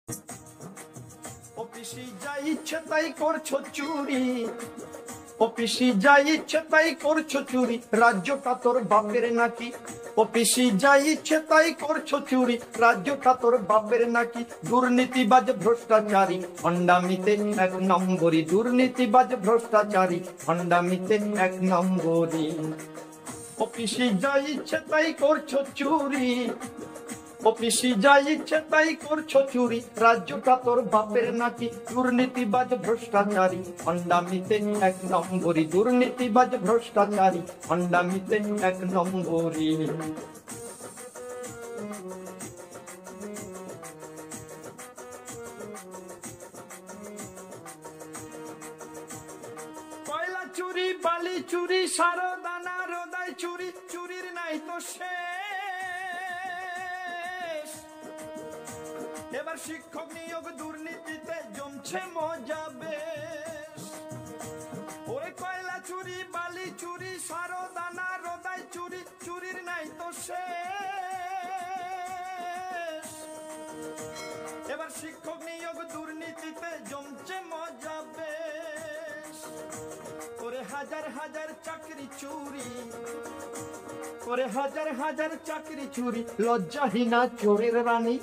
ও পিসি যা ইচ্ছে তাই করছো চুরি, ও পিসি যা ইচ্ছে তাই করছো চুরি, রাজ্যটা তোর বাপের নাকি? ও পিসি যা ইচ্ছে তাই করছো চুরি, রাজ্যটা তোর বাপের নাকি? দুর্নীতিবাজ ভ্রষ্টাচারী ভণ্ডামিতে এক নম্বরী, দুর্নীতিবাজ ভ্রষ্টাচারী ভণ্ডামিতে এক নম্বরী। ও পিসি যা ইচ্ছে তাই করছো চুরি, ও পিসি যা ইচ্ছে তাই করছো চুরি, রাজ্যটা তোর বাপের নাকি? দুর্নীতিবাজ ভ্রষ্টাচারী ভণ্ডামিতে এক নম্বরী, দুর্নীতিবাজ ভ্রষ্টাচারী ভণ্ডামিতে এক নম্বরী। কয়লা চুরি, বালি চুরি, সারো দানা রোদাই চুরি, চুরির নাই তো শেষ। এবার শিক্ষক নিয়োগ দুর্নীতিতে জমছে মজা বেশ। ওরে কয়লা চুরি, বালি চুরি, সারো দানা রোদাই চুরি, চুরির নাই তো শেষ। এবার শিক্ষক নিয়োগ দুর্নীতিতে জমছে মজা বেশ। ওরে হাজার হাজার চাকরি চুরি, ওরে হাজার হাজার চাকরি চুরি, লজ্জাহীনা চোরের রানী।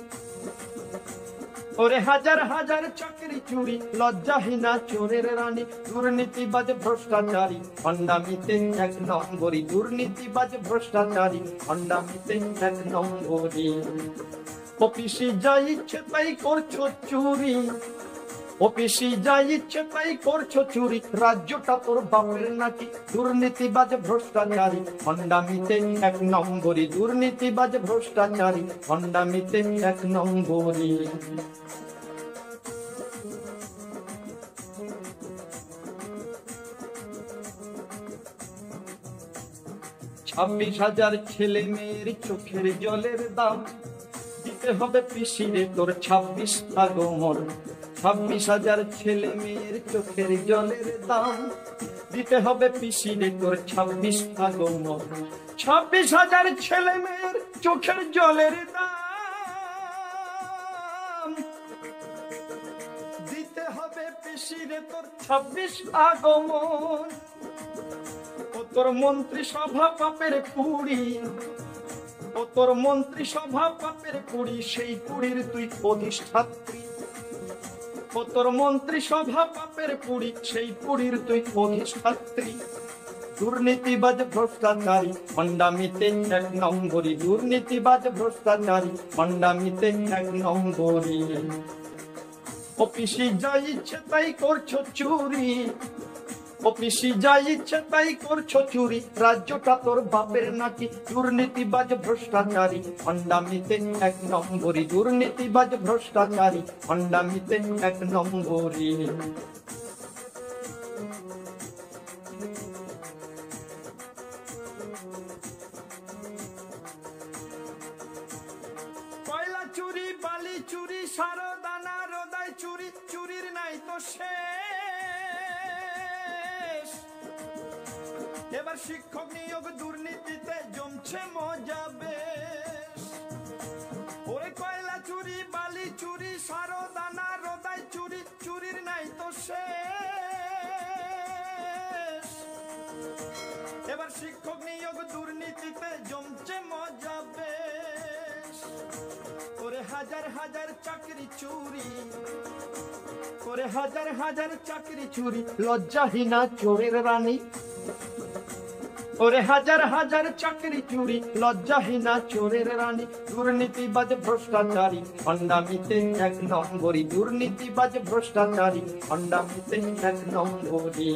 ওরে হাজার হাজার চাকরি চুরি, লজ্জাহীনা চোরের রানী। দুর্নীতিবাজ ভ্রষ্টাচারী ভণ্ডামিতে এক নম্বরী, দুর্নীতিবাজ ভ্রষ্টাচারী ভণ্ডামিতে এক নম্বরী। ও পিসি যা ইচ্ছে তাই করছো চুরি, ও পিসি যা ইচ্ছে তাই করছো চুরি, রাজ্যটা তোর বাপের নাকি? দুর্নীতিবাজ ভ্রষ্টাচারী ভণ্ডামিতে এক নম্বরী, দুর্নীতিবাজ ভ্রষ্টাচারী ভণ্ডামিতে এক নম্বরী। 26,000 ছেলে মেয়ের চোখের জলের দাম দিতে হবে পিসিরে তোর 26 আগমন। 26,000 ছেলে মেয়ের চোখের জলের দাম দিতে হবে পিসিরে তোর 26 আগমন। 26,000 ছেলে মেয়ের চোখের জলের দাম দিতে হবে পিসিরে তোর 26 আগমন। ও তোর মন্ত্রী সভা পাপের কুড়ি, ও তোর মন্ত্রী সভা পাপের কুড়ি, সেই কুড়ির তুই অধিষ্ঠাত্রী। ও তোর মন্ত্রী সভা পাপের কুড়ি, সেই কুড়ির তুই অধিষ্ঠাত্রী। দুর্নীতিবাজ ভ্রষ্টাচারী ভণ্ডামিতে এক নম্বরী, দুর্নীতিবাজ ভ্রষ্টাচারী ভণ্ডামিতে এক নম্বরী। ও পিসি যা ইচ্ছে তাই করছো চুরি, ও পিসি যা ইচ্ছে তাই করছো চুরি, রাজ্যটা তোর বাপের নাকি? দুর্নীতিবাজ ভ্রষ্টাচারী ভণ্ডামিতে এক নম্বরী, দুর্নীতিবাজ ভ্রষ্টাচারী ভণ্ডামিতে এক নম্বরী। কয়লা চুরি, বালি চুরি, সারো দানা রোদাই চুরি, চুরির নাই তো শেষ। এবার শিক্ষক নিয়োগ দুর্নীতিতে জমছে মজা বেশ। ওরে কয়লা চুরি, বালি চুরি, সারো দানা রোদাই চুরি, চুরির নাই তো শেষ। এবার শিক্ষক নিয়োগ দুর্নীতিতে জমছে মজা বেশ। ওরে হাজার হাজার চাকরি চুরি, ওরে হাজার হাজার চাকরি চুরি, লজ্জাহীনা চোরের রানী। ওরে হাজার হাজার চাকরি চুরি, লজ্জাহীনা চোরের রানী। দুর্নীতিবাজ ভ্রষ্টাচারী ভণ্ডামিতে এক নম্বরী, দুর্নীতিবাজ ভ্রষ্টাচারী ভণ্ডামিতে এক নম্বরী।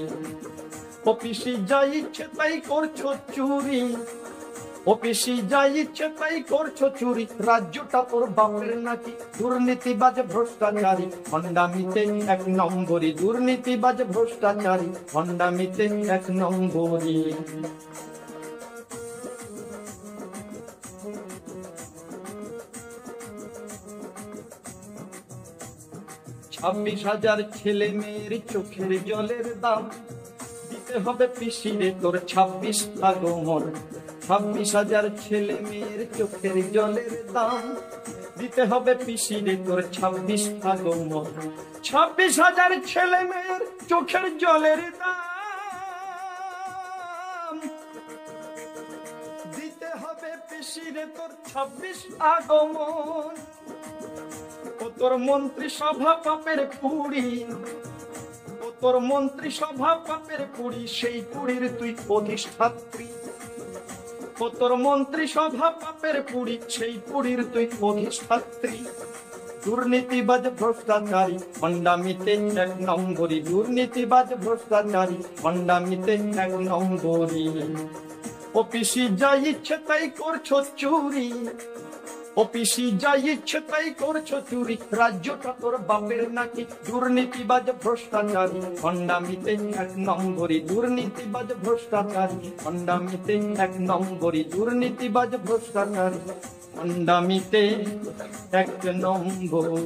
ও পিসি যা ইচ্ছে তাই করছো চুরি, ও পিসি যা ইচ্ছে তাই করছো চুরি, রাজ্যটা তোর বাপের নাকি? দুর্নীতিবাজ ভ্রষ্টাচারী ভণ্ডামিতে এক নম্বরী, দুর্নীতিবাজ ভ্রষ্টাচারী ভণ্ডামিতে এক নম্বরী। 26,000 ছেলে মেয়ের চোখের জলের দাম দিতে হবে পিসিরে তোর 26 আগমন। 26,000 ছেলে মেয়ের চোখের জলের দাম দিতে হবে পিসিরে তোর 26 আগমন। 26,000 ছেলে মেয়ের চোখের জলের দাম দিতে হবে পিসিরে তোর 26 আগমন। ও তোর মন্ত্রী সভা পাপের কুড়ি, ও তোর মন্ত্রী সভা পাপের কুড়ি, সেই কুড়ির তুই অধিষ্ঠাত্রী। ও তোর মন্ত্রী সভা পাপের কুড়ি, সেই কুড়ির তুই অধিষ্ঠাত্রী। দুর্নীতিবাজ ভ্রষ্টাচারী ভণ্ডামিতে 1 নম্বরী, দুর্নীতিবাজ ভ্রষ্টাচারী ভণ্ডামিতে 1 নম্বরী। ও পিসি যা ইচ্ছে তাই করছো চুরি, ও পিসি যা ইচ্ছে তাই করছো চুরি, রাজ্যটা তোর বাপের নাকি। দুর্নীতিবাজ ভ্রষ্টাচারী ভণ্ডামিতে 1 নম্বরী, দুর্নীতিবাজ ভ্রষ্টাচারী ভণ্ডামিতে 1 নম্বরী, দুর্নীতিবাজ ভ্রষ্টাচারী ভণ্ডামিতে 1 নম্বরী।